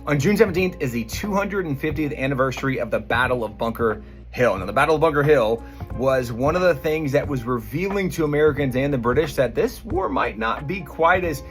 On June 17th is the 250th anniversary of the Battle of Bunker Hill. Now, the Battle of Bunker Hill was one of the things that was revealing to Americans and the British that this war might not be quite as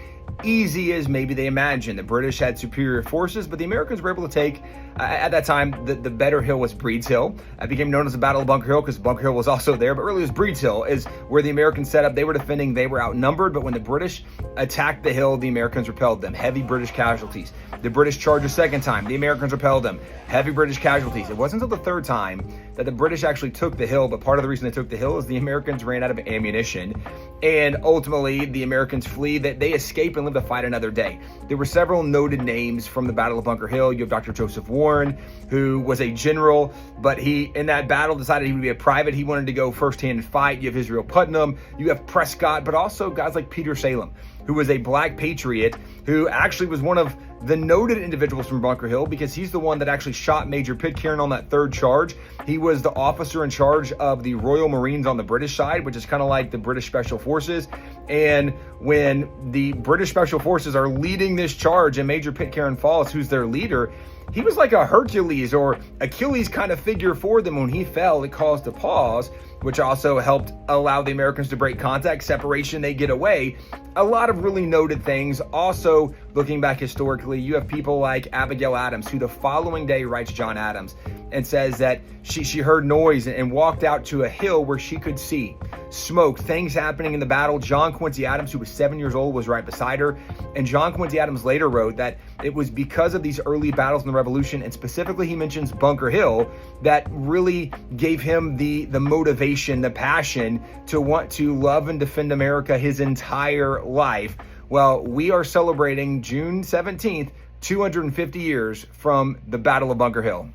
easy as maybe they imagined. The British had superior forces, but the Americans were able to take, at that time, the better hill was Breed's Hill. It became known as the Battle of Bunker Hill because Bunker Hill was also there, but really it was Breed's Hill is where the Americans set up. They were defending, they were outnumbered, but when the British attacked the hill, the Americans repelled them. Heavy British casualties. The British charged a second time. The Americans repelled them. Heavy British casualties. It wasn't until the third time that the British actually took the hill, but part of the reason they took the hill is the Americans ran out of ammunition, and ultimately the Americans flee. That they escape and live to fight another day. There were several noted names from the Battle of Bunker Hill. You have Dr. Joseph Warren, who was a general, but he, in that battle, decided he would be a private. He wanted to go firsthand and fight. You have Israel Putnam. You have Prescott, but also guys like Peter Salem, who was a black patriot, who actually was one of the noted individuals from Bunker Hill because he's the one that actually shot Major Pitcairn on that third charge. He was the officer in charge of the Royal Marines on the British side, which is kind of like the British Special Forces. And when the British Special Forces are leading this charge and Major Pitcairn falls, who's their leader, he was like a Hercules or Achilles kind of figure for them. When he fell, it caused a pause, which also helped allow the Americans to break contact, separation, they get away. A lot of really noted things. Also, looking back historically, you have people like Abigail Adams, who the following day writes John Adams and says that she heard noise and walked out to a hill where she could see smoke, things happening in the battle. John Quincy Adams, who was 7 years old, was right beside her. And John Quincy Adams later wrote that it was because of these early battles in the Revolution, and specifically he mentions Bunker Hill, that really gave him the motivation, the passion to want to love and defend America his entire life. Well, we are celebrating June 17th, 250 years from the Battle of Bunker Hill.